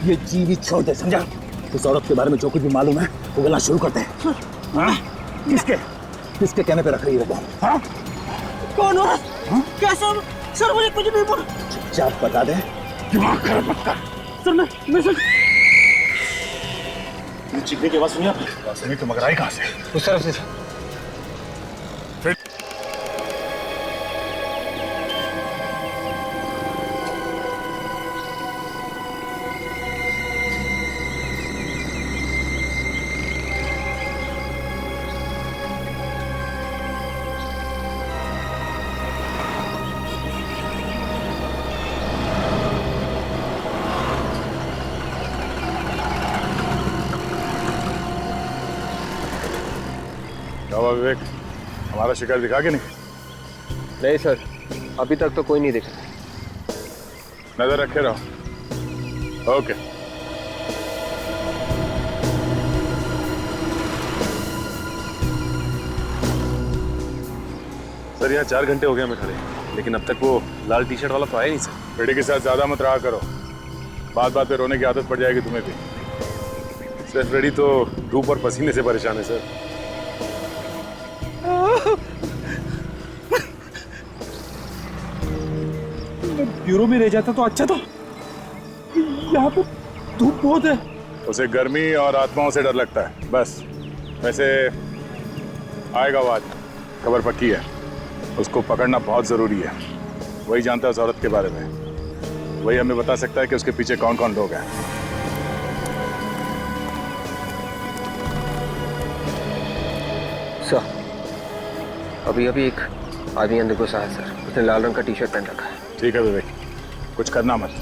ये जीवी छोड़ दे, समझा? उस औरत के बारे में जो कुछ भी मालूम है वो गला शुरू करते हैं। हाँ? किसके कहने पे रख रही है वो? हाँ? कौन औरत? कैसे? सर मुझे कुछ नहीं बोल। चुपचाप बता दे, दिमाग खराब मत कर। सर मैं सर चीखने की आवाज सुनी आप? सुनी तो मगर आई कहां से? उस तरफ से। विवेक, हमारा शिकार दिखा के नहीं? नहीं सर, अभी तक तो कोई नहीं दिखा। नजर रखे रहो। ओके। सर यहाँ 4 घंटे हो गए हमें खड़े, लेकिन अब तक वो लाल टी शर्ट वाला तो आया नहीं सर। बेटे के साथ ज्यादा मत रहा करो, बात बात पे रोने की आदत पड़ जाएगी तुम्हें भी। सर फ्रेडी तो धूप और पसीने से परेशान है सर। ब्यूरो में रह जाता तो अच्छा था। यहाँ पे धूप बहुत है। उसे गर्मी और आत्माओं से डर लगता है बस। वैसे आएगा वो आज, खबर पक्की है। उसको पकड़ना बहुत जरूरी है। वही जानता है उस औरत के बारे में, वही हमें बता सकता है कि उसके पीछे कौन कौन लोग हैं। सर अभी एक आदमी अंदर घुसा है सर। उसने लाल रंग का टी शर्ट पहन रखा है। ठीक है विवेक, कुछ करना मत,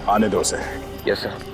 आने दो उसे। Yes sir.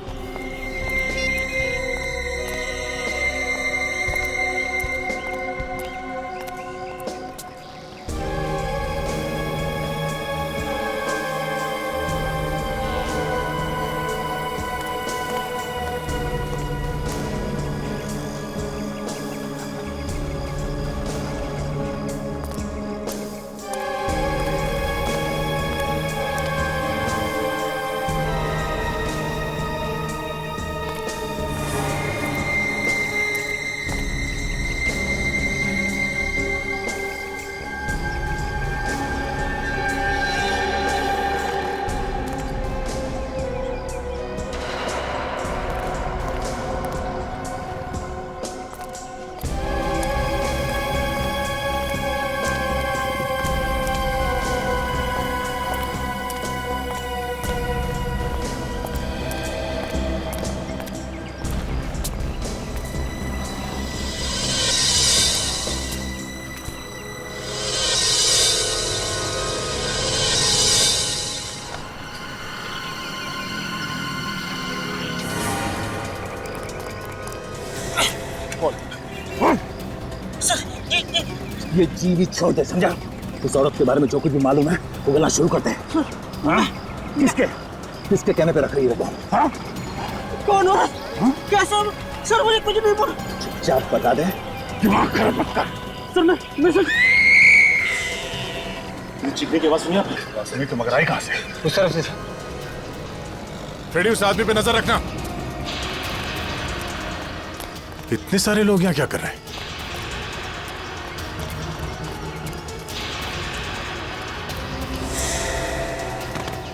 ये जीवी छोड़ दे, समझा? उस औरत के बारे में जो कुछ भी मालूम है वो गला शुरू करते हैं। हाँ? किसके कहने पे रख रही है वो? हाँ? कौन औरत? कैसे? सर मुझे कुछ नहीं बोल। चुपचाप बता दे, दिमाग खराब मत कर। सर मैं सर चीखने की आवाज सुनी आप? सुनी तो मगर आई कहां से? उस तरफ से। फ्रेडी, उस आदमी पे नजर रखना। इतने सारे लोग यहाँ क्या कर रहे हैं?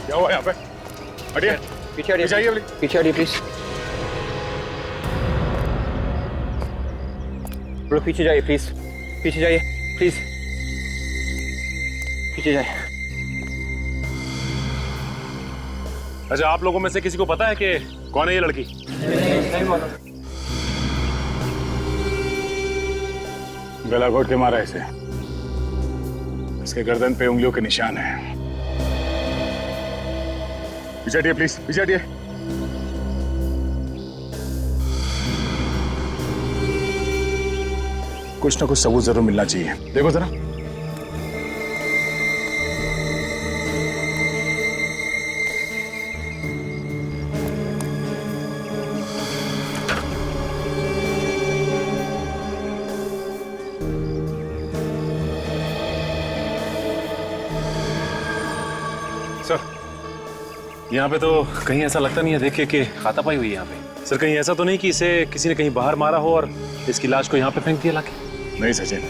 क्या हुआ यहाँ पे? हटिए, पीछे हटिए, पीछे हटिए प्लीज। लोग पीछे जाइए प्लीज, पीछे जाइए प्लीज, पीछे जाइए। अच्छा, आप लोगों में से किसी को पता है कि कौन है ये लड़की? नहीं मालूम। गला घोट के मारा इसे। इसके गर्दन पे उंगलियों के निशान हैं। पीछे हटिए प्लीज, पीछे हटिए। कुछ ना कुछ सबूत जरूर मिलना चाहिए, देखो जरा। यहाँ पे तो कहीं ऐसा लगता नहीं है देख के कि हाथापाई हुई है यहाँ पे। सर कहीं ऐसा तो नहीं कि इसे किसी ने कहीं बाहर मारा हो और इसकी लाश को यहाँ पे फेंक दिया लाके? नहीं सचिन,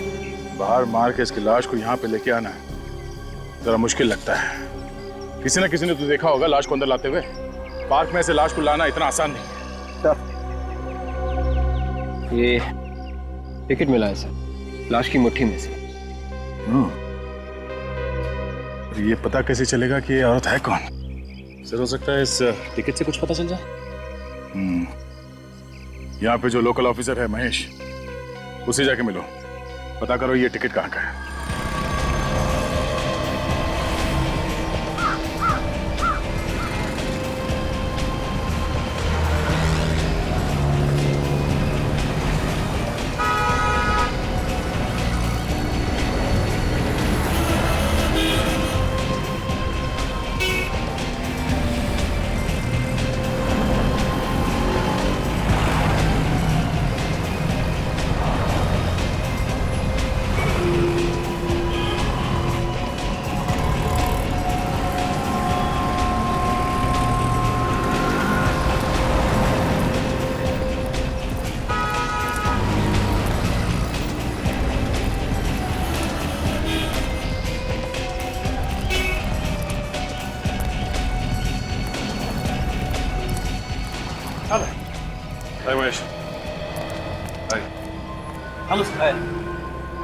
बाहर मार के इसकी लाश को यहाँ पे लेके आना जरा मुश्किल लगता है। किसी ना किसी ने तो देखा होगा लाश को अंदर लाते हुए। पार्क में ऐसे लाश को लाना इतना आसान नहीं है। ये टिकट मिला है सर, लाश की मुट्ठी में से। और ये पता कैसे चलेगा कि ये औरत है कौन? सर हो सकता है इस टिकट से कुछ पता चल जाए। यहाँ पे जो लोकल ऑफिसर है महेश, उसे जाके मिलो, पता करो ये टिकट कहाँ का है। Hi Mahesh. Hi. Hello sir.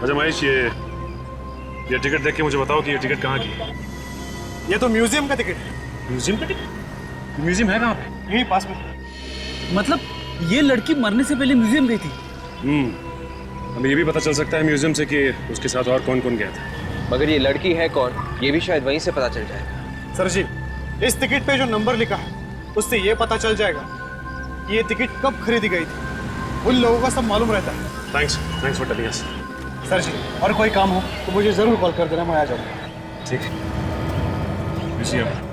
अच्छा महेश, ये टिकट देख के मुझे बताओ कि ये टिकट कहाँ की है? ये तो म्यूजियम का टिकट है। म्यूजियम का टिकट? म्यूजियम है कहाँ पे? यहीं पास में। मतलब ये लड़की मरने से पहले म्यूजियम गई थी? हमें ये भी पता चल सकता है म्यूजियम से कि उसके साथ और कौन कौन गया था। मगर ये लड़की है कौन, ये भी शायद वहीं से पता चल जाएगा। सर जी, इस टिकट पे जो नंबर लिखा है उससे ये पता चल जाएगा कि ये टिकट कब खरीदी गई थी। उन लोगों का सब मालूम रहता है। Thanks for telling us. Sir ji, और कोई काम हो तो मुझे जरूर कॉल कर देना, मैं आ जाऊंगा। ठीक है। म्यूजियम।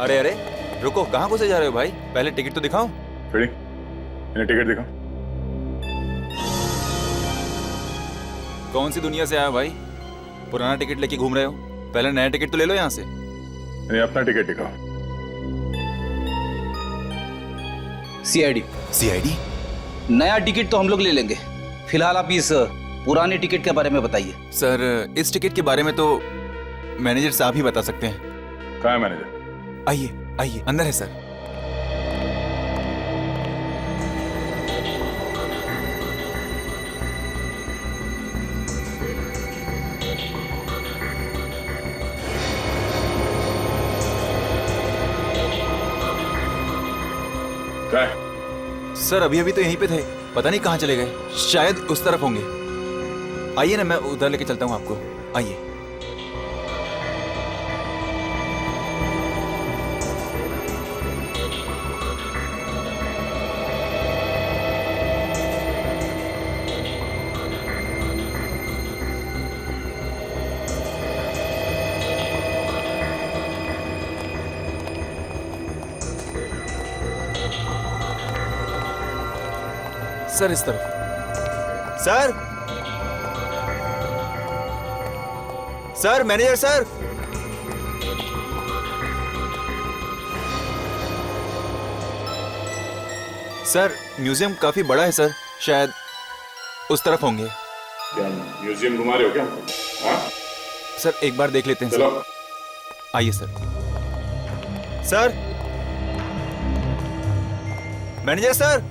अरे अरे रुको, कहाँ घुसे जा रहे हो भाई? पहले टिकट तो दिखाओ। फिर इन्हें टिकट दिखाओ। कौन सी दुनिया से आए हो भाई? पुराना टिकट लेके घूम रहे हो? पहले नया टिकट तो ले लो यहाँ से। इन्हें अपना टिकट दिखाओ। सीआईडी। सीआईडी? नया टिकट तो हम लोग ले लेंगे, फिलहाल आप इस पुराने टिकट के बारे में बताइए। सर इस टिकट के बारे में तो मैनेजर साहब ही बता सकते हैं। कहाँ है मैनेजर? आइए आइए, अंदर है सर। क्या है? सर अभी अभी तो यहीं पे थे, पता नहीं कहाँ चले गए, शायद उस तरफ होंगे। आइए ना, मैं उधर लेके चलता हूँ आपको, आइए। सर इस तरफ। Sir sir manager sir. Sir museum काफी बड़ा है सर, शायद उस तरफ होंगे। क्या म्यूजियम घुमा रहे हो क्या? हाँ? सर एक बार देख लेते हैं चलो। सर। आइए सर। Sir manager sir.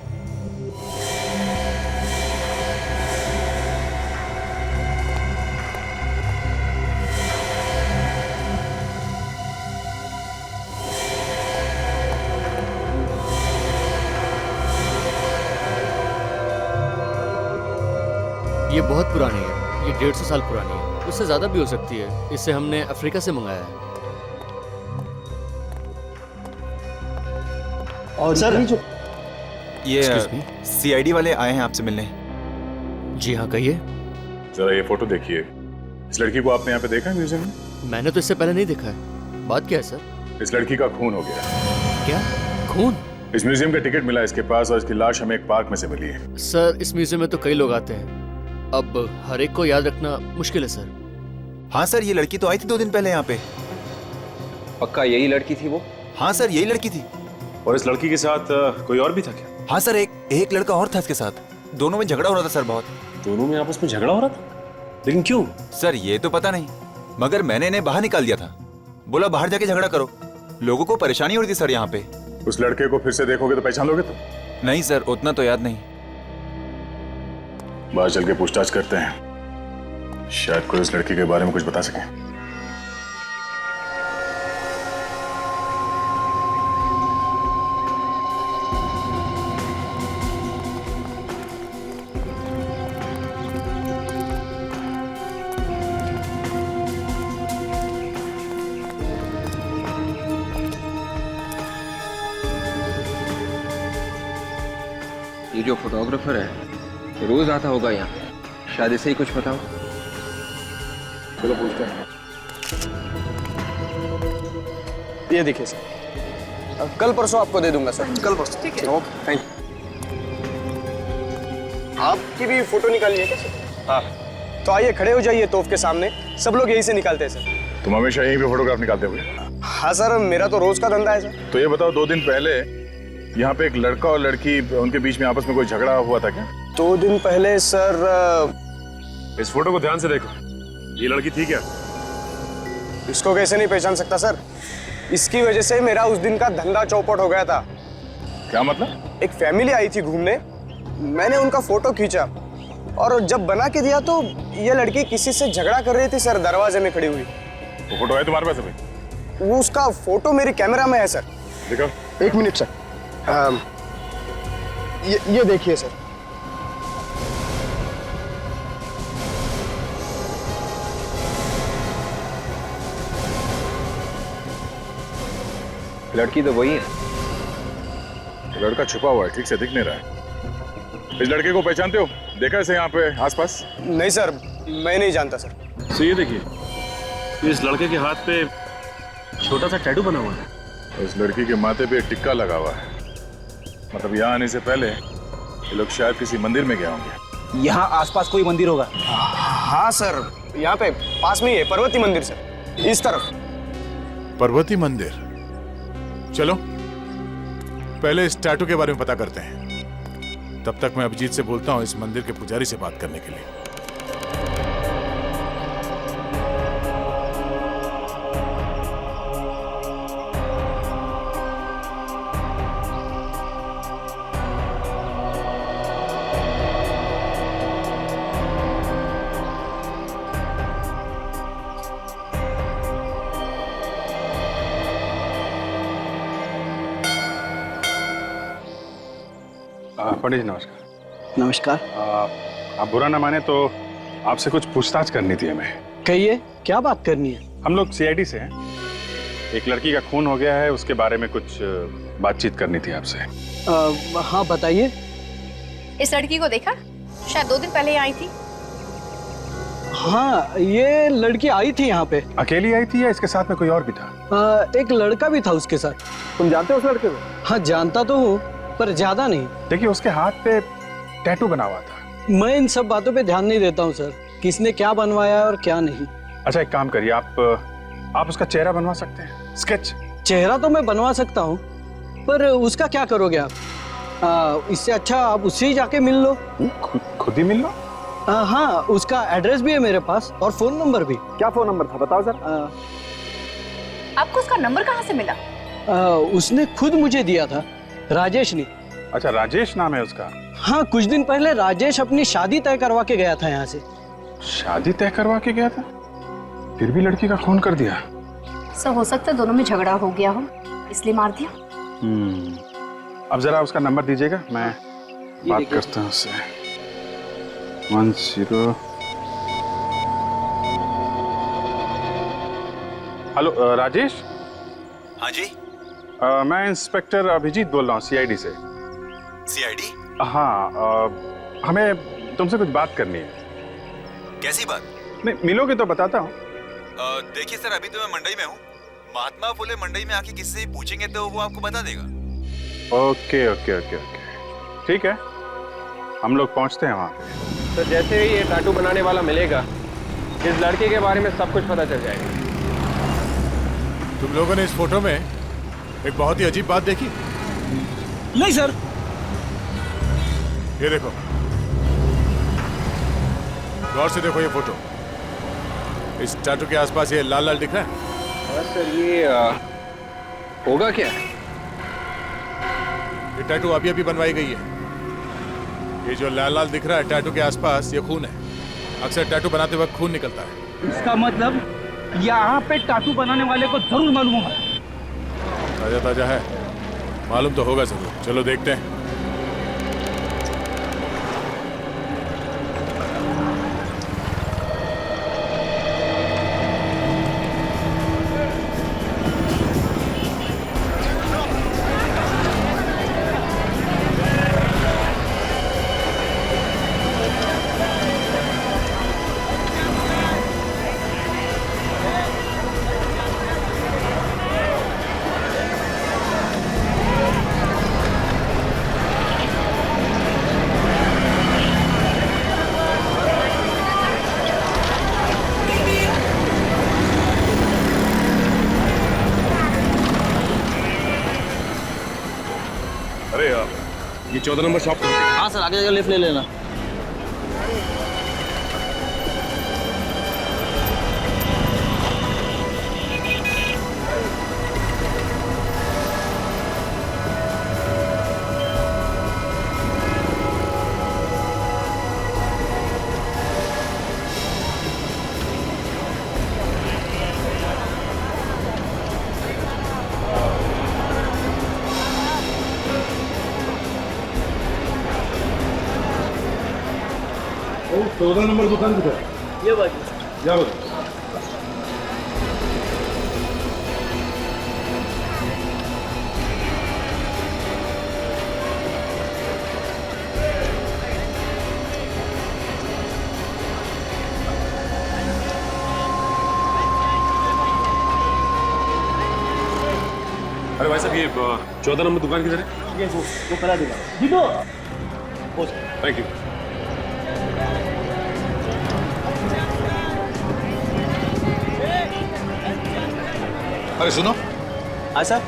ये बहुत पुरानी है, ये 150 साल पुरानी है, उससे ज़्यादा भी हो सकती है। इसे हमने अफ्रीका से मंगाया है। और सर, ये जो ये Excuse me? सीआईडी वाले आए हैं आपसे मिलने। जी हाँ, कहिए। जरा ये फोटो देखिए। इस लड़की को आपने यहाँ पे देखा है म्यूजियम में? मैंने तो इससे पहले नहीं देखा है। बात क्या है सर? इस लड़की का खून हो गया। क्या? खून? इस म्यूजियम का टिकट मिला इसके पास और इसकी लाश हमें एक पार्क में से मिली है। सर, इस म्यूजियम में तो कई लोग आते हैं। अब हर एक को याद रखना मुश्किल है सर। हाँ सर, ये लड़की तो आई थी 2 दिन पहले यहाँ पे। पक्का यही लड़की थी वो? हाँ सर, यही लड़की थी। और इस लड़की के साथ कोई और भी था क्या? हाँ सर, एक लड़का और था इसके साथ। दोनों में झगड़ा हो रहा था सर बहुत। दोनों में आपस में झगड़ा हो रहा था, लेकिन क्यों? सर ये तो पता नहीं, मगर मैंने इन्हें बाहर निकाल दिया था। बोला बाहर जाके झगड़ा करो, लोगों को परेशानी हो रही थी सर यहाँ पे। उस लड़के को फिर से देखोगे तो पहचान लोगे तुम? नहीं सर, उतना तो याद नहीं। बाहर चल के पूछताछ करते हैं, शायद कोई उस लड़की के बारे में कुछ बता सके। ये जो फोटोग्राफर है रोज आता होगा यहाँ पे, शायद इसे ही कुछ पता हो। चलो पूछते हैं। ये देखिए सर, कल परसों आपको दे दूंगा सर। कल परसों? ठीक है। Okay, thank you. आपकी भी फोटो निकालनी है क्या सर? हाँ। तो आइए, खड़े हो जाइए तोफ के सामने। सब लोग यहीं से निकालते हैं सर। तुम हमेशा यहीं पे फोटोग्राफ निकालते हो? हाँ सर, मेरा तो रोज का धंधा है सर। तो ये बताओ, 2 दिन पहले यहाँ पे एक लड़का और लड़की, उनके बीच में आपस में कोई झगड़ा हुआ था क्या? 2 दिन पहले सर। इस फोटो को ध्यान से देखो, ये लड़की थी क्या? इसको कैसे नहीं पहचान सकता सर? इसकी वजह से मेरा उस दिन का धंधा चौपट हो गया था। क्या मतलब? एक फैमिली आई थी घूमने, मैंने उनका फोटो खींचा और जब बना के दिया तो ये लड़की किसी से झगड़ा कर रही थी सर, दरवाजे में खड़ी हुई। वो फोटो है तुम्हारे पास अभी? वो उसका फोटो मेरी कैमरा में है सर। देखो। 1 मिनट सर। ये देखिए सर। लड़की तो वही है। लड़का छुपा हुआ है, ठीक से दिख नहीं रहा है। इस लड़के को पहचानते हो? देखा इसे यहाँ पे आसपास? नहीं सर, मैं नहीं जानता सर। तो ये देखिए, इस लड़के के हाथ पे छोटा सा टैटू बना हुआ है। उस लड़की के माथे पे एक टिक्का लगा हुआ है। मतलब यहाँ आने से पहले ये लोग शायद किसी मंदिर में गए होंगे। यहाँ आसपास कोई मंदिर होगा? हाँ सर, यहाँ पे पास में ही है पर्वती मंदिर सर, इस तरफ। पर्वती मंदिर? चलो पहले इस टैटू के बारे में पता करते हैं। तब तक मैं अभिजीत से बोलता हूँ इस मंदिर के पुजारी से बात करने के लिए। पंडित जी नमस्कार। नमस्कार। आप बुरा ना माने तो आपसे कुछ पूछताछ करनी थी हमें। कहिए, क्या बात करनी है? हम लोग सीआईडी से हैं। एक लड़की का खून हो गया है, उसके बारे में कुछ बातचीत करनी थी आपसे। हाँ बताइए। इस लड़की को देखा? शायद 2 दिन पहले आई थी। हाँ, ये लड़की आई थी यहाँ पे। अकेली आई थी या इसके साथ में कोई और भी था? एक लड़का भी था उसके साथ। तुम जानते हो उस लड़के को? हाँ जानता तो हूँ, पर ज्यादा नहीं। देखिए उसके हाथ पे टैटू बना हुआ था। मैं इन सब बातों पे ध्यान नहीं देता हूँ सर, किसने क्या बनवाया और क्या नहीं। अच्छा एक काम करिए, आप उसका चेहरा बनवा सकते हैं, स्केच। चेहरा तो मैं बनवा सकता हूँ, पर उसका क्या करोगे आप? इससे अच्छा आप उससे ही जाके मिल लो। खुद ही मिल लो? हाँ, उसका एड्रेस भी है मेरे पास और फोन नंबर भी। क्या फोन नंबर था बताओ सर। आपको उसका नंबर कहाँ से मिला? उसने खुद मुझे दिया था, राजेश ने। अच्छा राजेश नाम है उसका? हाँ, कुछ दिन पहले राजेश अपनी शादी तय करवा के गया था यहाँ से। शादी तय करवा के गया था, फिर भी लड़की का खून कर दिया? सर हो सकता है दोनों में झगड़ा हो गया हो, इसलिए मार दिया। अब जरा उसका नंबर दीजिएगा, मैं बात करता हूँ उससे। 10। हेलो राजेश। हाँ जी। मैं इंस्पेक्टर अभिजीत बोल रहा हूँ सीआईडी से। सीआईडी? हाँ, हमें तुमसे कुछ बात करनी है। कैसी बात? नहीं, मिलोगे तो बताता हूँ। देखिए सर, अभी तो मैं मंडई में हूँ। महात्मा फुले मंडई में आके किसी से पूछेंगे तो वो आपको बता देगा। ओके ओके ओके ओके, ठीक है, हम लोग पहुँचते हैं वहाँ पे। तो जैसे ही ये टाटू बनाने वाला मिलेगा, इस लड़के के बारे में सब कुछ पता चल जाएगा। तुम लोगों ने इस फोटो में एक बहुत ही अजीब बात देखी? नहीं सर। ये देखो, गौर से देखो ये फोटो। इस टैटू के आसपास ये लाल लाल दिख रहा है? बस सर, ये होगा क्या? ये टैटू अभी अभी बनवाई गई है। ये जो लाल लाल दिख रहा है टैटू के आसपास, ये खून है। अक्सर टैटू बनाते वक्त खून निकलता है। इसका मतलब यहाँ पे टाटू बनाने वाले को जरूर मालूम होगा। ताजा ताजा है, मालूम तो होगा जरूर। चलो देखते हैं। अरे यार, ये 14 नंबर शॉप कहाँ हाँ सर, आगे जाकर लिफ्ट ले लेना। ओ, 14 नंबर दुकान किधर है? ये बात जाओ। अरे भाई साहब, ये 14 नंबर दुकान किधर है? ये वो करा देगा। जीतो। Thank you. अरे सुनो, हाँ सर।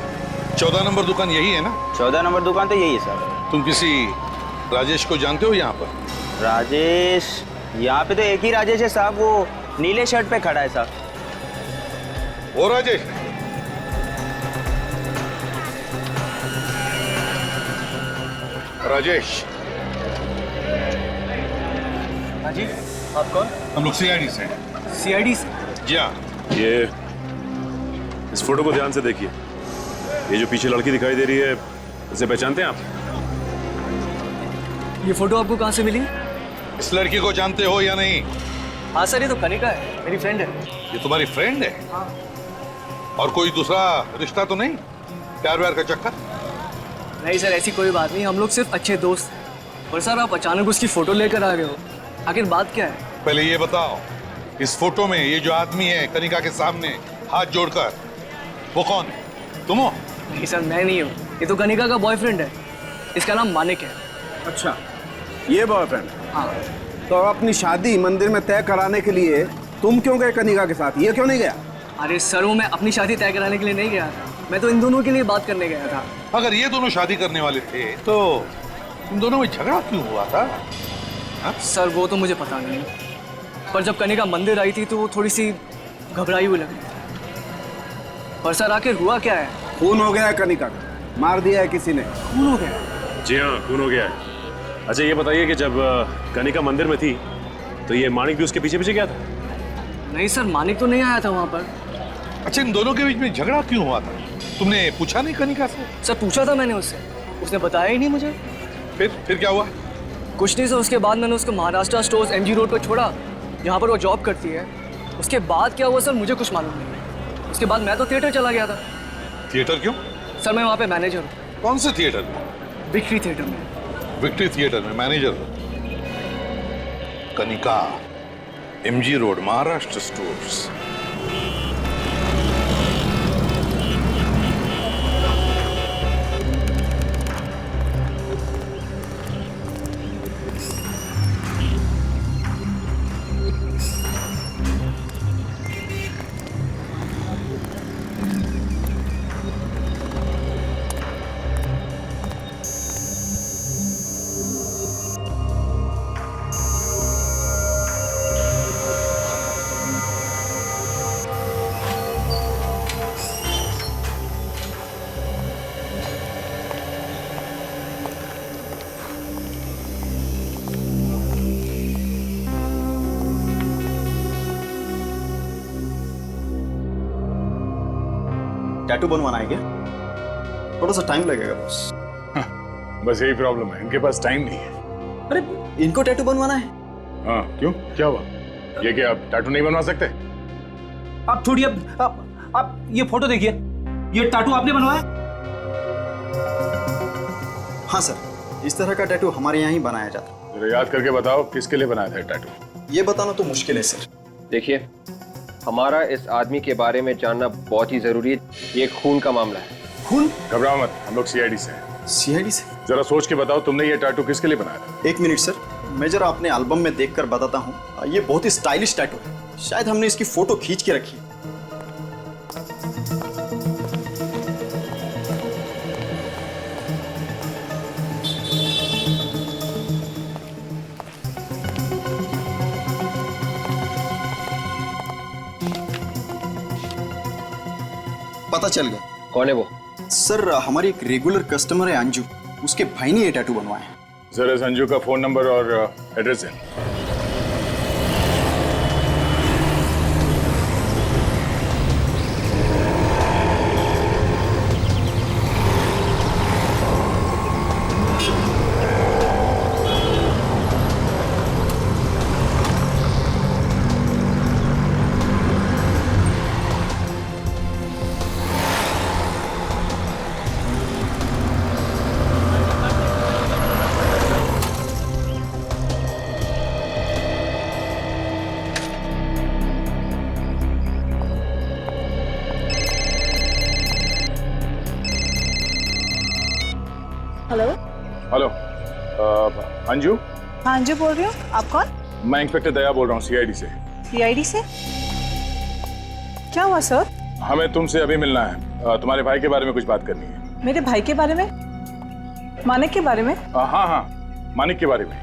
14 नंबर दुकान यही है ना? 14 नंबर दुकान तो यही है सर। तुम किसी राजेश को जानते हो यहाँ पर? राजेश? यहाँ पे तो एक ही राजेश है साहब, वो नीले शर्ट पे खड़ा है साहब। वो राजेश? राजेश? हाँ जी, आप कौन? हम लोग सीआईडी से। सीआईडी से? जी हाँ। ये इस फोटो को ध्यान से देखिए। ये जो पीछे लड़की दिखाई दे रही है, इसे पहचानते हैं आप? ये फोटो आपको कहाँ से मिली? इस लड़की को जानते हो या नहीं? हाँ सर, ये तो कनिका है, मेरी फ्रेंड है। ये तुम्हारी फ्रेंड है? हाँ। और कोई दूसरा रिश्ता तो नहीं? प्यार व्यार का चक्कर? नहीं सर, ऐसी कोई बात नहीं, हम लोग सिर्फ अच्छे दोस्त हैं। और सर, आप अचानक उसकी फोटो लेकर आ गए हो, आखिर बात क्या है? पहले ये बताओ, इस फोटो में ये जो आदमी है कनिका के सामने हाथ जोड़कर, वो कौन है? तुम हो? नहीं सर, मैं नहीं हूँ, ये तो कनिका का बॉयफ्रेंड है। इसका नाम मानिक है। अच्छा, ये बॉयफ्रेंड? हाँ। तो अपनी शादी मंदिर में तय कराने के लिए तुम क्यों गए कनिका के साथ, ये क्यों नहीं गया? अरे सर, वो मैं अपनी शादी तय कराने के लिए नहीं गया था, मैं तो इन दोनों के लिए बात करने गया था। अगर ये दोनों शादी करने वाले थे तो इन दोनों में झगड़ा क्यों हुआ था? हा? सर, वो तो मुझे पता नहीं, पर जब कनिका मंदिर आई थी तो वो थोड़ी सी घबराई हुई लगी। पर सर, आखिर हुआ क्या है? खून हो गया है कनिका का, मार दिया है किसी ने। खून हो गया? जी हाँ, खून हो गया है। अच्छा, ये बताइए कि जब कनिका मंदिर में थी तो ये मानिक भी उसके पीछे पीछे गया था? नहीं सर, मानिक तो नहीं आया था वहाँ पर। अच्छा, इन दोनों के बीच में झगड़ा क्यों हुआ था? तुमने पूछा नहीं कनिका से? सर, पूछा था मैंने उससे, उसने बताया ही नहीं मुझे। फिर क्या हुआ? कुछ नहीं सर, उसके बाद मैंने उसको महाराष्ट्र स्टोर्स एमजी रोड पर छोड़ा, जहाँ पर वो जॉब करती है। उसके बाद क्या हुआ सर, मुझे कुछ मालूम नहीं। उसके बाद मैं तो थिएटर चला गया था। थिएटर क्यों? सर मैं वहाँ पे मैनेजर हूँ। कौन से थिएटर में? विक्ट्री थिएटर में। विक्ट्री थिएटर में मैनेजर हो? Kanika, MG road, Maharashtra stores. Tattoo बनवाना है क्या? थोड़ा सा टाइम लगेगा बस। बस यही प्रॉब्लम है, इनके पास टाइम नहीं है। अरे इनको टैटू बनवाना है? हाँ, क्यों? क्या हुआ? ये क्या आप टैटू नहीं बनवा सकते? आप थोड़ी आप ये फोटो देखिए, ये टैटू आपने बनवाया? हाँ सर, इस तरह का टैटू हमारे यहाँ ही बनाया जाता है। जरा याद करके बताओ किसके लिए बनाया था टैटू? ये बताना तो मुश्किल है सर। देखिए, हमारा इस आदमी के बारे में जानना बहुत ही जरूरी है। ये खून का मामला है। खून? घबराओ मत, हम लोग CID से हैं। CID से? जरा सोच के बताओ, तुमने ये टैटू किसके लिए बनाया था? एक मिनट सर, मैं जरा अपने एल्बम में देखकर बताता हूँ। ये बहुत ही स्टाइलिश टैटू है, शायद हमने इसकी फोटो खींच के रखी है। पता चल गया। कौन है वो? सर हमारी एक रेगुलर कस्टमर है अंजू, उसके भाई ने ये टैटू बनवाया है। जरा संजू का फोन नंबर और एड्रेस है। हेलो। हेलो, अंजू? हाँ अंजू बोल रही हूँ, आप कौन? मैं इंस्पेक्टर दया बोल रहा हूँ CID से। CID से? क्या हुआ सर? हमें तुमसे अभी मिलना है, तुम्हारे भाई के बारे में कुछ बात करनी है। मेरे भाई के बारे में? मानिक के बारे में? हाँ, मानिक के बारे में।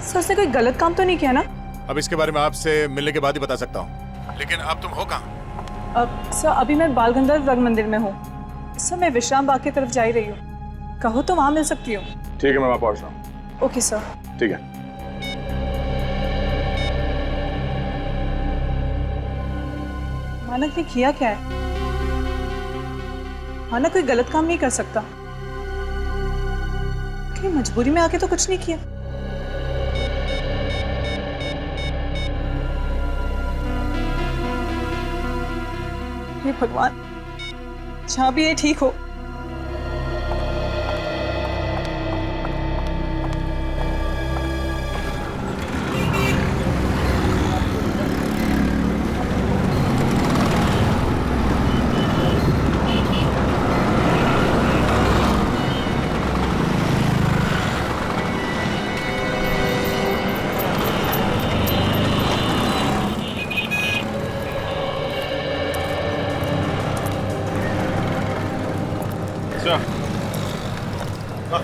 सर उसने कोई गलत काम तो नहीं किया ना? अब इसके बारे में आपसे मिलने के बाद ही बता सकता हूँ, लेकिन अब तुम हो कहाँ? सर अभी मैं बाल गंधर्व रंग मंदिर में हूँ। सर मैं विश्राम बाग की तरफ जा ही रही हूँ, कहो तो वहाँ मिल सकती हूँ। ठीक है, मैं वहाँ पहुँच रहा हूँ। Okay sir. ठीक है। मानक ने किया क्या है? मानक कोई गलत काम नहीं कर सकता। कहीं मजबूरी में आके तो कुछ नहीं किया। हे भगवान, जहाँ भी ये ठीक हो।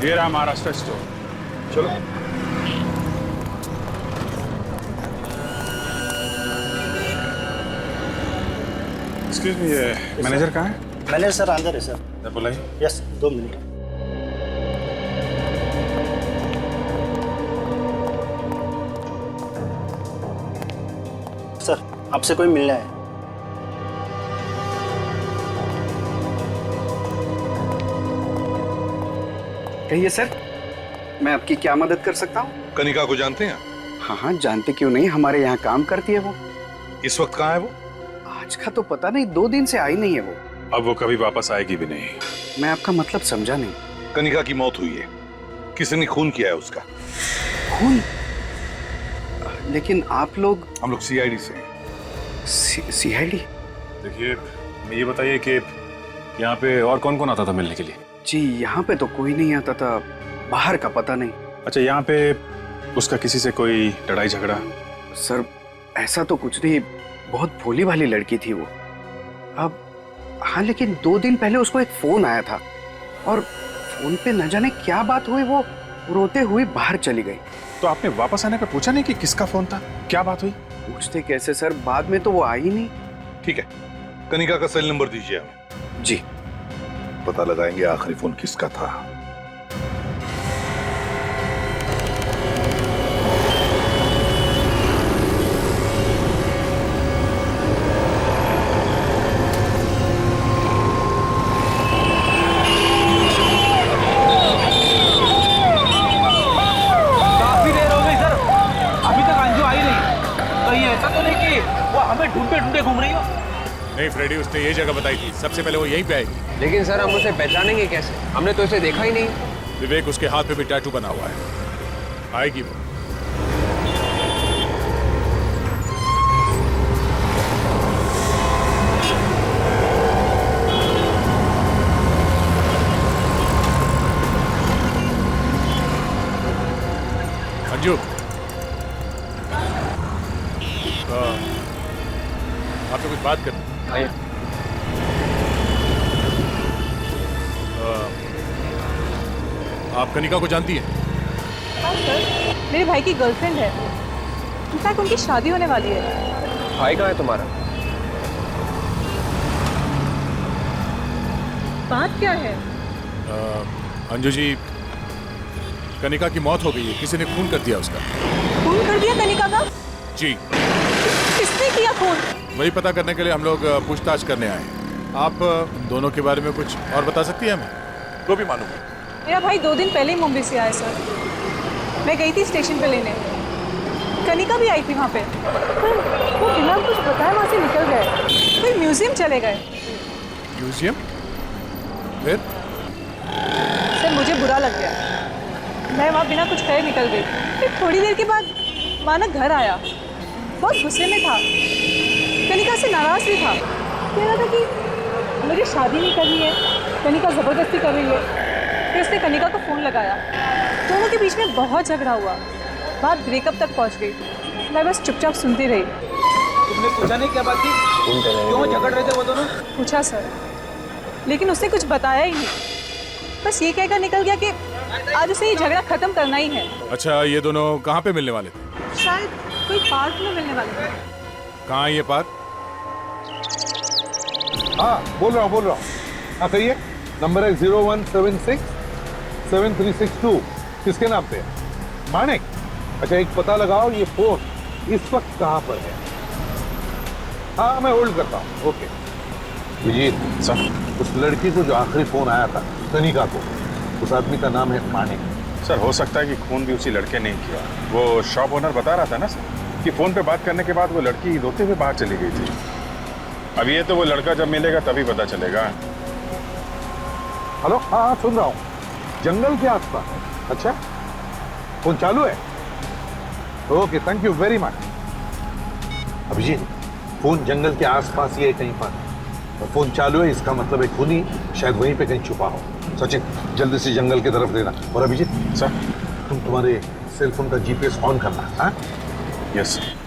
ये रहा महाराष्ट्र स्टोर। चलो। एक्सक्यूज मी, ये मैनेजर कहाँ है? मैनेजर सर अंदर है सर। बुलाइए। Yes, 2 minute. सर आपसे कोई मिलना है। कहिए सर, मैं आपकी क्या मदद कर सकता हूँ? कनिका को जानते हैं? हाँ हाँ जानते क्यों नहीं, हमारे यहाँ काम करती है वो। इस वक्त कहाँ है वो? आज का तो पता नहीं, 2 दिन से आई नहीं है वो। अब वो कभी वापस आएगी भी नहीं। मैं आपका मतलब समझा नहीं। कनिका की मौत हुई है, किसी ने खून किया है उसका। खून? लेकिन आप लोग? हम लोग सीआईडी से हैं। सीआईडी? देखिए, ये बताइए कि यहाँ पे और कौन कौन आता था मिलने के लिए? जी यहाँ पे तो कोई नहीं आता था, बाहर का पता नहीं। अच्छा, यहाँ पे उसका किसी से कोई लड़ाई झगड़ा? सर ऐसा तो कुछ नहीं, बहुत भोली भाली लड़की थी वो। अब हाँ, लेकिन 2 दिन पहले उसको एक फोन आया था और फोन पे न जाने क्या बात हुई, वो रोते हुए बाहर चली गई। तो आपने वापस आने पे पूछा नहीं कि किसका फोन था, क्या बात हुई? पूछते कैसे सर, बाद में तो वो आई ही नहीं। ठीक है, कनिका का सेल नंबर दीजिए हमें। जी। पता लगाएंगे आखिरी फोन किसका था। काफी देर हो गई सर, अभी तक अंजू आई नहीं। कहीं ऐसा तो नहीं कि वो हमें ढूंढते ढूंढते घूम रही हो? नहीं फ्रेडी, उसने ये जगह बताई थी, सबसे पहले वो यहीं पे आएगी। लेकिन सर हम उसे पहचानेंगे कैसे? हमने तो इसे देखा ही नहीं। विवेक, उसके हाथ पे भी टैटू बना हुआ है, आएगी वो। अंजू, आपसे कुछ बात करनी। आइए। आप कनिका को जानती हैं? हाँ सर, मेरे भाई की गर्लफ्रेंड है। इनफैक्ट उनकी शादी होने वाली है। भाई कहाँ है तुम्हारा? बात क्या है? अंजू जी, कनिका की मौत हो गई है, किसी ने खून कर दिया उसका। खून कर दिया कनिका का? जी। किसने किया खून? वही पता करने के लिए हम लोग पूछताछ करने आए हैं। आप दोनों के बारे में कुछ और बता सकती हैं हमें? तो भी मालूम है। मेरा भाई 2 दिन पहले ही मुंबई से आया सर। मैं गई थी स्टेशन पे लेने, कनिका भी आई थी वहाँ पे। वो बिना कुछ बताए वहाँ से निकल गए, कोई म्यूजियम चले गए। म्यूजियम? फिर? सर मुझे बुरा लग गया, मैं वहाँ बिना कुछ कहे निकल गई। फिर थोड़ी देर के बाद माना घर आया, बहुत गुस्से में था, कनिका से नाराज भी था। कह रहा था कि मुझे शादी नहीं करनी है, कनिका ज़बरदस्ती कर रही है। फिर उसने कनिका को फ़ोन लगाया, दोनों के बीच में बहुत झगड़ा हुआ, बात ब्रेकअप तक पहुंच गई। मैं बस चुपचाप सुनती रही। तुमने पूछा नहीं क्या बात थी? क्यों झगड़ रहे थे वो दोनों? पूछा सर, लेकिन उसने कुछ बताया ही नहीं, बस ये कहकर निकल गया कि आज उसे ये झगड़ा खत्म करना ही है। अच्छा, ये दोनों कहाँ पे मिलने वाले थे? शायद कोई पार्क में मिलने वाले थे। कहाँ है ये पार्क? हाँ, बोल रहा हूँ। हाँ सही है, नंबर है 0176 7362। किसके नाम पे है? मानिक। अच्छा, एक पता लगाओ, ये फोन इस वक्त कहाँ पर है? हाँ, मैं होल्ड करता हूँ। ओके विजीत सर, उस लड़की को जो आखिरी फोन आया था कनिका को, उस आदमी का नाम है मानिक। सर हो सकता है कि खून भी उसी लड़के ने किया। वो शॉप ओनर बता रहा था ना सर कि फोन पे बात करने के बाद वो लड़की रोते हुए बाहर चली गई थी। अब ये तो वो लड़का जब मिलेगा तभी पता चलेगा। हेलो, हाँ सुन रहा हूँ। जंगल के आसपास? अच्छा, फोन चालू है? Okay, thank you very much. Abhijit, phone जंगल के आसपास ही है कहीं पर, और फोन चालू है, इसका मतलब एक खूनी शायद वहीं पे कहीं छुपा हो। सचिन, जल्दी से जंगल की तरफ देना। और अभिजीत सर, तुम्हारे सेल फोन का जीपीएस ऑन करना। हाँ यस सर।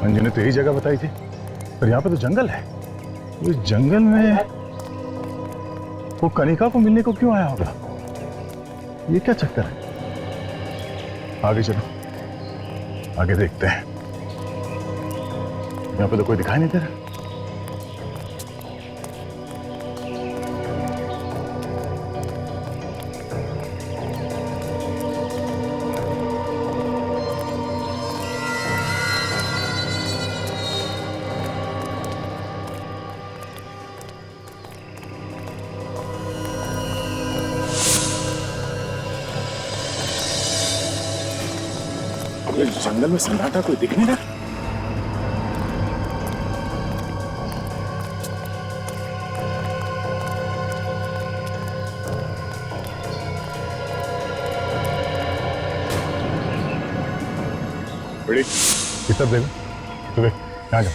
अंजू ने तो यही जगह बताई थी, पर यहाँ पे तो जंगल है। उस जंगल में वो कनिका को मिलने को क्यों आया होगा? ये क्या चक्कर है? आगे चलो, आगे देखते हैं। यहाँ पे तो कोई दिखाई नहीं दे रहा। जंगल में सन्नाटा, कोई दिख नहीं रहा। बड़ी कितना देगा तुम्हें? यहाँ जाओ।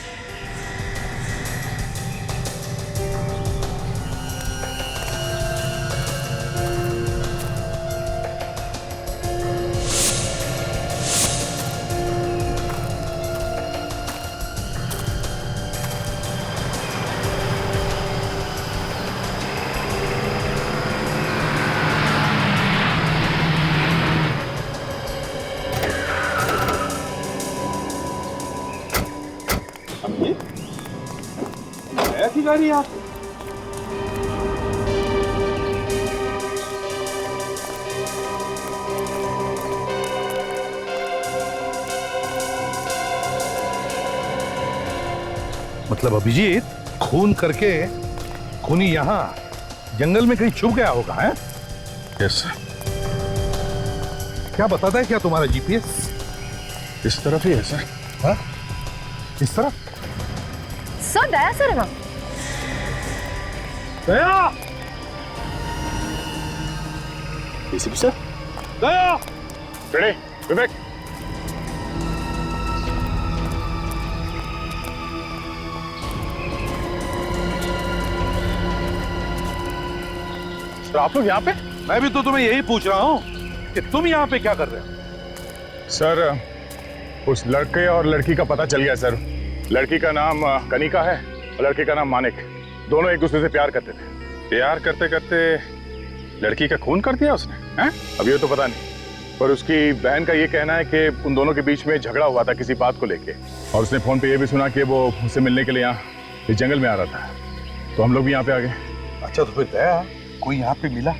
ऐसी गाड़ी आप मतलब अभिजीत खून करके खूनी यहाँ जंगल में कहीं छुप गया होगा, है? यस। क्या बताता है क्या तुम्हारा जीपीएस? इस तरफ ही है सर। हाँ? इस तरफ? सर दया सर है ना? Daya! ACP sir? Daya! Ready, Vivek. Sir आप लोग यहाँ पे? मैं भी तो तुम्हें यही पूछ रहा हूँ कि तुम यहाँ पे क्या कर रहे हो? सर उस लड़के और लड़की का पता चल गया सर। लड़की का नाम कनिका है और लड़के का नाम मानिक। दोनों एक दूसरे से प्यार करते थे। प्यार करते करते लड़की का खून कर दिया उसने, हैं? अब ये तो पता नहीं, पर उसकी बहन का ये कहना है कि उन दोनों के बीच में झगड़ा हुआ था किसी बात को लेके, और उसने फोन पे ये भी सुना कि वो उससे मिलने के लिए यहाँ इस जंगल में आ रहा था। तो हम लोग भी यहाँ पे आ गए। अच्छा तो फिर दया कोई यहाँ पे मिला?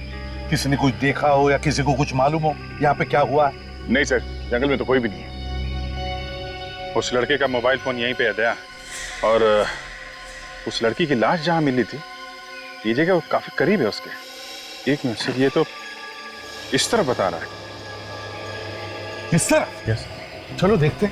किसी ने कुछ देखा हो या किसी को कुछ मालूम हो यहाँ पे क्या हुआ? नहीं सर, जंगल में तो कोई भी नहीं है। उस लड़के का मोबाइल फोन यहीं पे है दया, और उस लड़की की लाश जहाँ मिली थी ये जगह काफी करीब है उसके। एक मिनट सर, ये तो इस तरफ बता रहा है। इस तरफ? यस। चलो देखते।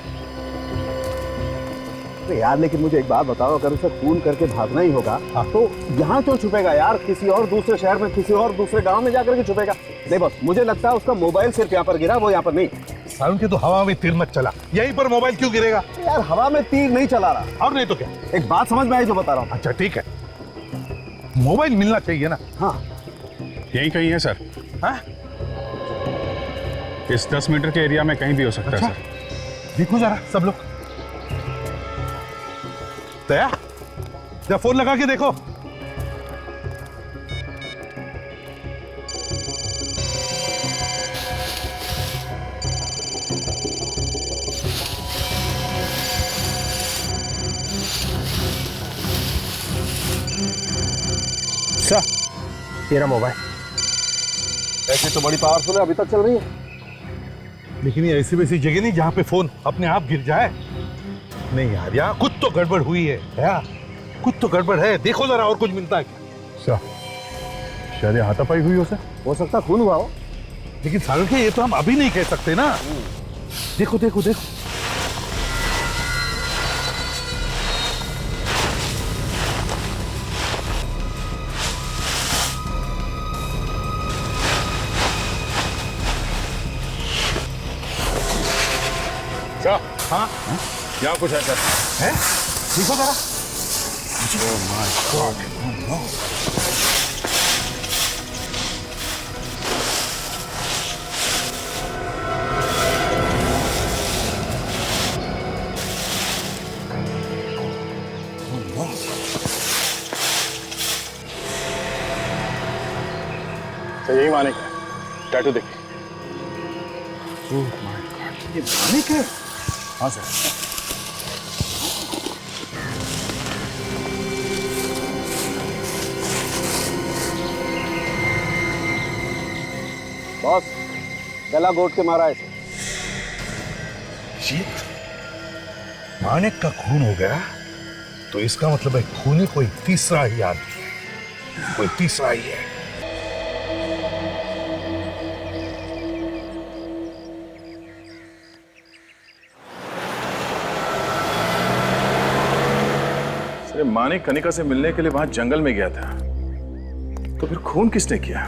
यार लेकिन मुझे एक बात बताओ, अगर उसे खून करके भागना ही होगा तो यहाँ क्यों छुपेगा यार? किसी और दूसरे शहर में, किसी और दूसरे गांव में जाकर के छुपेगा। नहीं बस मुझे लगता है उसका मोबाइल सिर्फ यहाँ पर गिरा, वो यहाँ पर नहीं। साउंड के तो हवा में तीर मत चला, यहीं पर मोबाइल क्यों गिरेगा? यार हवा में तीर नहीं चला रहा। और नहीं तो क्या? एक बात समझ में आई जो बता रहा हूँ। अच्छा ठीक है, मोबाइल मिलना चाहिए ना? हाँ यहीं कहीं है सर। हाँ? इस 10 मीटर के एरिया में कहीं भी हो सकता अच्छा? है सर। देखो जरा सब लोग। दया जरा फोन लगा के देखो। अच्छा तेरा मोबाइल ऐसे तो बड़ी पावरफुल है, अभी तक चल रही है। लेकिन ये ऐसी वैसी जगह नहीं जहाँ पे फोन अपने आप गिर जाए। नहीं यार, यहाँ कुछ तो गड़बड़ हुई है यार, कुछ तो गड़बड़ है। देखो जरा और कुछ मिलता है क्या? शायद हाथापाई हुई हो सकता खून हुआ हो। लेकिन सारुण के ये तो हम अभी नहीं कह सकते ना। देखो देखो देखो। सर हाँ यहाँ कुछ है सर। है? देखो जरा। Oh my God. Oh no. यही मानिक है, टैटू देखिए। ओह माय गॉड, ये मानिक है? हाँ सर। बॉस गला घोट के मारा है। मानिक का खून हो गया तो इसका मतलब है खूनी कोई तीसरा ही आदमी, कोई तीसरा ही है। मानिक कनिका से मिलने के लिए वहां जंगल में गया था, तो फिर खून किसने किया?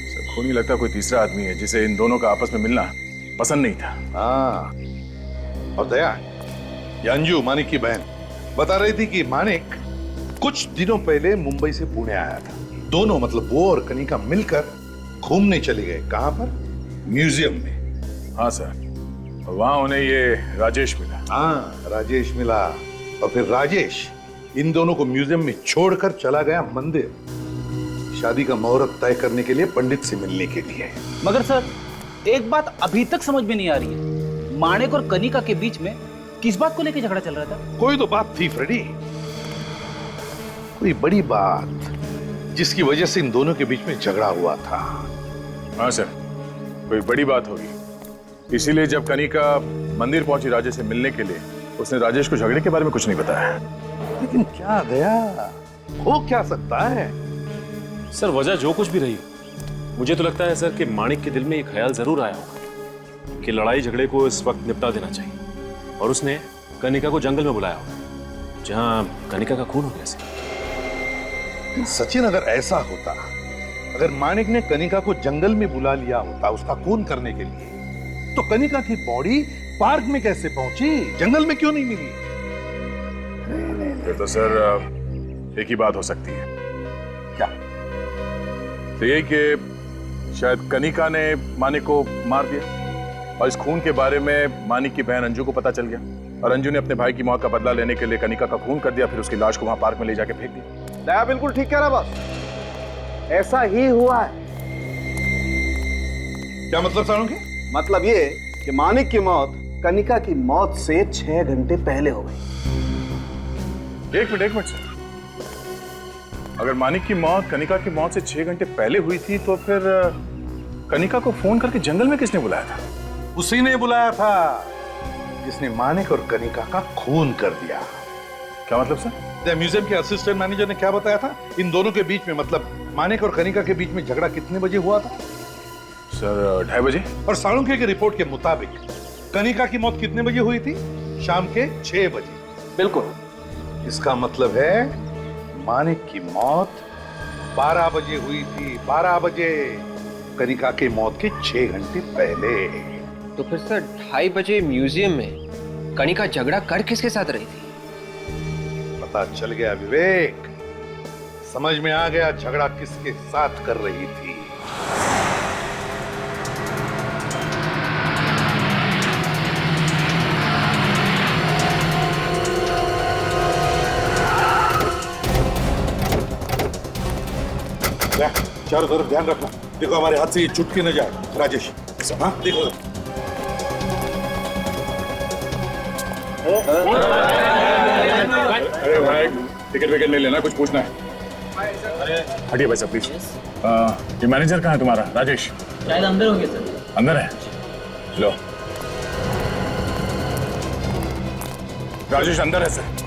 सब खून ही लगता कोई तीसरा आदमी है जिसे इन दोनों का आपस में मिलना पसंद नहीं था। हाँ, और दया, ये अंजू मानिक की बहन बता रही थी कि मानिक कुछ दिनों पहले मुंबई से पुणे आया था। दोनों मतलब वो और कनिका मिलकर घूमने चले गए। कहां पर? म्यूजियम में। हाँ सर, वहां उन्हें ये राजेश मिला। हाँ, राजेश मिला और फिर राजेश इन दोनों को म्यूजियम में छोड़कर चला गया मंदिर, शादी का मुहूर्त तय करने के लिए, पंडित से मिलने के लिए। मगर सर, एक बात अभी तक समझ में नहीं आ रही है, माणिक और कनिका के बीच में किस बात को लेकर झगड़ा चल रहा था? कोई तो बात थी फ्रेडी, कोई बड़ी बात जिसकी वजह से इन दोनों के बीच में झगड़ा हुआ था। हाँ सर, कोई बड़ी बात होगी, इसीलिए जब कनिका मंदिर पहुंची राजेश से मिलने के लिए, उसने राजेश को झगड़े के बारे में कुछ नहीं बताया। लेकिन क्या दया, हो क्या सकता है? सर वजह जो कुछ भी रही, मुझे तो लगता है सर कि माणिक के दिल में एक ख्याल जरूर आया होगा कि लड़ाई झगड़े को इस वक्त निपटा देना चाहिए, और उसने कनिका को जंगल में बुलाया होगा जहां कनिका का खून हो गया। सचिन, अगर ऐसा होता, अगर माणिक ने कनिका को जंगल में बुला लिया होता उसका खून करने के लिए, तो कनिका की बॉडी पार्क में कैसे पहुंची, जंगल में क्यों नहीं मिली? ये तो सर एक ही बात हो सकती है। क्या? तो यही कि शायद कनिका ने मानिक को मार दिया, और इस खून के बारे में मानिक की बहन अंजू को पता चल गया, और अंजू ने अपने भाई की मौत का बदला लेने के लिए कनिका का खून कर दिया, फिर उसकी लाश को वहां पार्क में ले जाके फेंक दिया। दया बिल्कुल ठीक कह रहा बॉस, ऐसा ही हुआ है। क्या मतलब सालुंखे? मतलब ये कि मानिक की मौत कनिका की मौत से 6 घंटे पहले हो गई। एक मिनट सर, अगर मानिक की मौत कनिका की मौत से 6 घंटे पहले हुई थी, तो फिर कनिका को फोन करके जंगल में किसने बुलाया था? उसी ने बुलाया था जिसने मानिक और कनिका का खून कर दिया। क्या मतलब सर? म्यूजियम के असिस्टेंट मैनेजर ने क्या बताया था? इन दोनों के बीच में, मतलब मानिक और कनिका के बीच में झगड़ा कितने बजे हुआ था? सर 2:30 बजे। और सालुंखे की रिपोर्ट के मुताबिक कनिका की मौत कितने बजे हुई थी? शाम के 6 बजे। बिल्कुल। इसका मतलब है मानिक की मौत 12 बजे हुई थी। 12 बजे, कनिका की मौत के 6 घंटे पहले। तो फिर सर 2:30 बजे म्यूजियम में कनिका झगड़ा कर किसके साथ रही थी? पता चल गया विवेक, समझ में आ गया झगड़ा किसके साथ कर रही थी। चारों तरफ ध्यान रखना, देखो हमारे हाथ से ये चुटकी न जाए। राजेश, हाँ देखो। अरे भाई, टिकट विकेट नहीं लेना, कुछ पूछना है? हटिए भाई साहब प्लीज। ये मैनेजर कहाँ है तुम्हारा? राजेश शायद अंदर होंगे सर। अंदर है? लो, राजेश अंदर है सर।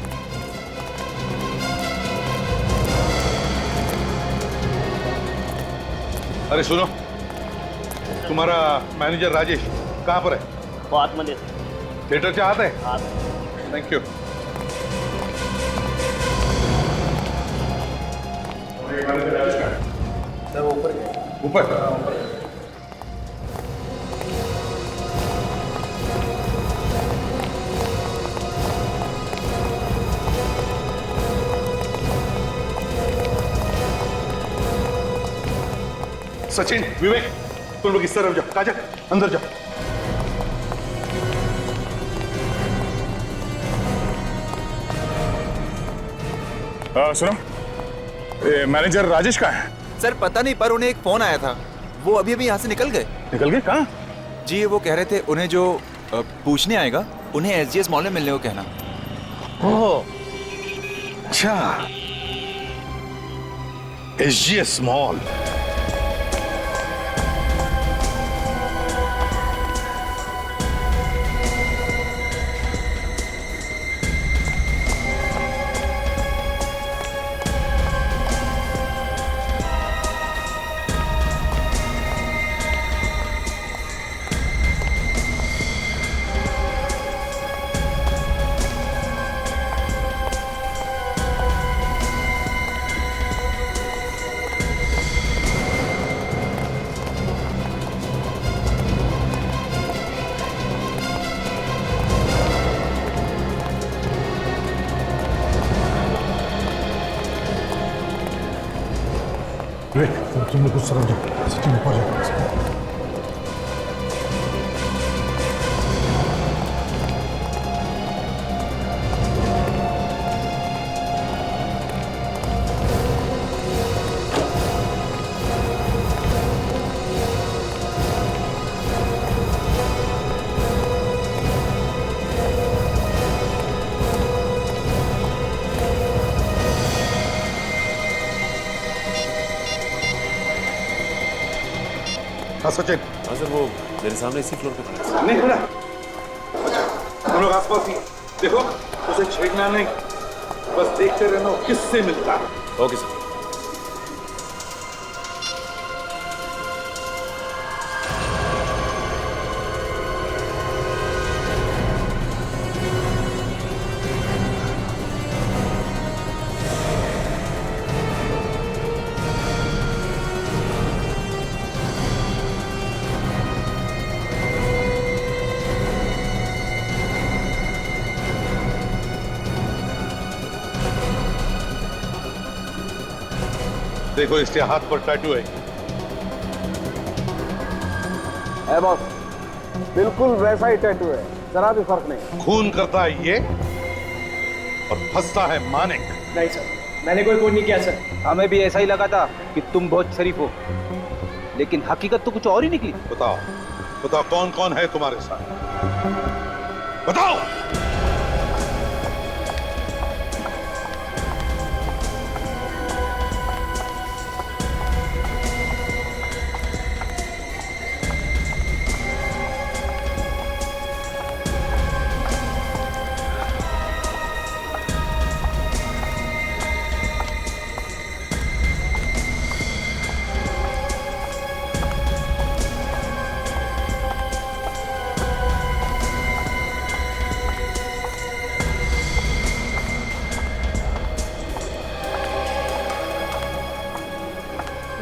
अरे सुनो, तुम्हारा मैनेजर राजेश कहाँ पर है? वो आत्मनिर्भर थिएटर चाहते हैं? Thank you. ऊपर सचिन, विवेक, तुम लोग इस तरफ जाओ। काजल, अंदर जाओ। सुनो, मैनेजर राजेश कहाँ है? सर पता नहीं, पर उन्हें एक फोन आया था, वो अभी अभी यहाँ से निकल गए। निकल गए? कहाँ? जी वो कह रहे थे उन्हें जो पूछने आएगा उन्हें एसजीएस मॉल में मिलने को कहना। ओह, अच्छा, एसजीएस मॉल। तुमने कुछ समझो, सचिन ऊपर जाओ। हाँ सचिन। हाँ सर, वो मेरे सामने इसी फ्लोर पे खड़ा है। नहीं खड़ा, हम लोग आसपास ही देखो, उसे छेड़ना नहीं, बस देखते रहना किससे मिलता है। Okay sir. देखो इसके हाथ पर टैटू है। बॉस, बिल्कुल वैसा ही टैटू है, जरा भी फर्क नहीं। खून करता है ये और फंसता है मानिक। नहीं सर, मैंने कोई खून नहीं किया सर। हमें भी ऐसा ही लगा था कि तुम बहुत शरीफ हो, लेकिन हकीकत तो कुछ और ही निकली। बताओ बताओ, कौन कौन है तुम्हारे साथ, बताओ।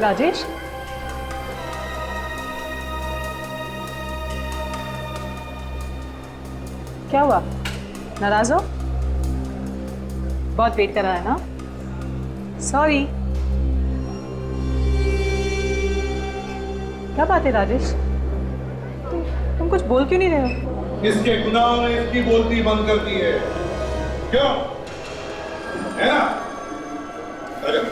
राजेश, क्या हुआ? नाराज हो? बहुत वेट कर रहा है ना? सॉरी। क्या बात है राजेश? तुम कुछ बोल क्यों नहीं रहे हो? इसके गुनाह ने इसकी बोलती बंद कर दी है, क्यों? है ना? अरे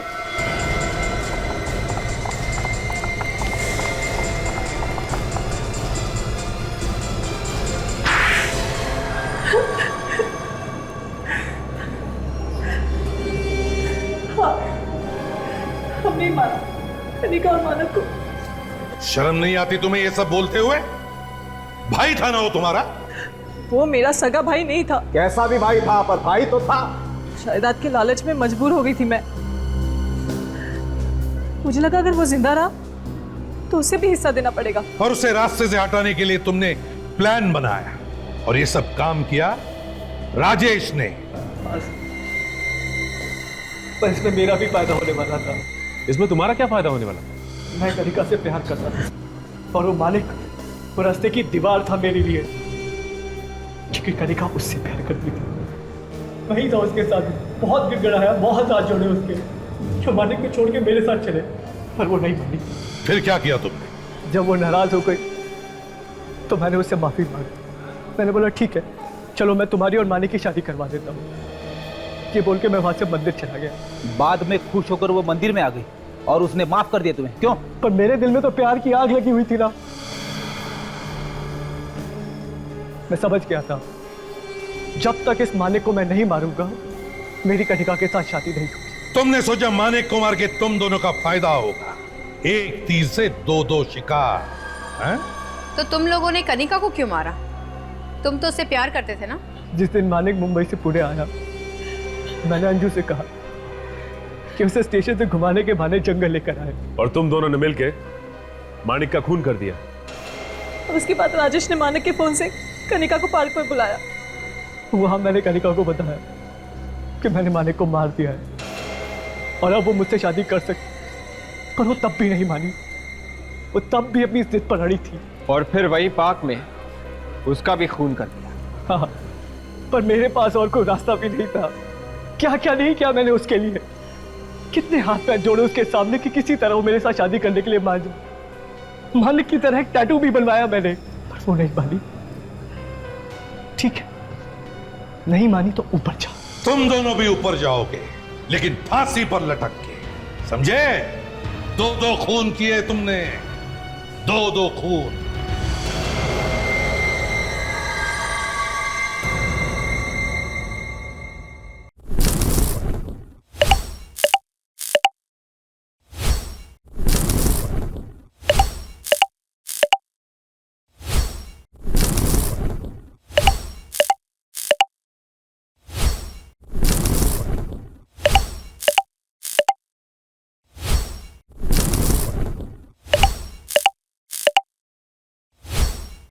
हमने मारा कनिका और मानव को। शर्म नहीं आती तुम्हें ये सब बोलते हुए? भाई था ना वो तुम्हारा? वो मेरा सगा भाई नहीं था। कैसा भी भाई था, पर भाई तो था। जायदाद के लालच में मजबूर हो गई थी मैं। मुझे लगा अगर वो जिंदा रहा तो उसे भी हिस्सा देना पड़ेगा। और उसे रास्ते से हटाने के लिए तुमने प्लान बनाया और ये सब काम किया राजेश ने। पर इसमें मेरा भी फायदा होने वाला था। इसमें तुम्हारा क्या फायदा होने वाला? मैं कनिका से प्यार करता था और वो मालिक वो रास्ते की दीवार था मेरे लिए, क्योंकि कनिका उससे प्यार करती थी। वही था उसके साथ, बहुत गिड़गिड़ाया, बहुत हाथ जोड़े उसके, जो मालिक को छोड़ के मेरे साथ चले, पर वो नहीं मानी। फिर क्या किया तुमने? जब वो नाराज हो गई तो मैंने उससे माफी मांगी। मैंने बोला ठीक है, चलो मैं तुम्हारी और मानी की शादी करवा देता हूँ। ये बोल के मैं वहां से मंदिर चला गया। बाद में खुश होकर वो मंदिर में आ गई और उसने माफ कर दिया तुम्हें, क्यों? पर मेरे दिल में तो प्यार की आग लगी हुई थी ना। मैं समझ गया था जब तक इस मानिक को मैं नहीं मारूंगा मेरी कनिका के साथ शादी नहीं होगी। तुमने सोचा मानिक को मार के तुम दोनों का फायदा होगा, एक तीर से दो शिकार, हैं? तो तुम लोगों ने कनिका को क्यों मारा? तुम तो उससे प्यार करते थे ना? जिस दिन मानिक मुंबई से पुणे आया, मैंने अंजू से कहा कि उसे स्टेशन से घुमाने के बहाने जंगल लेकर आए, और तुम दोनों ने मिलके मानिक का खून कर दिया। उसके बाद राजेश ने मानिक के फोन से कनिका को पार्क पर बुलाया। वहां मैंने कनिका को बताया कि मैंने मानिक को मार दिया है और अब वो मुझसे शादी कर सकती, पर वो तब भी नहीं मानी। वो तब भी अपनी जिद पर अड़ी थी। और फिर वही पार्क में उसका भी खून कर दिया। हाँ, पर मेरे पास और कोई रास्ता भी नहीं था। क्या क्या नहीं किया मैंने उसके लिए। कितने हाथ पैर जोड़े उसके सामने कि किसी तरह वो मेरे साथ शादी करने के लिए मान जाए। मालिक की तरह एक टैटू भी बनवाया मैंने, पर वो नहीं मानी। ठीक है, नहीं मानी तो ऊपर जा। तुम दोनों भी ऊपर जाओगे, लेकिन फांसी पर लटक के, समझे? 2-2 खून किए तुमने, 2-2 खून।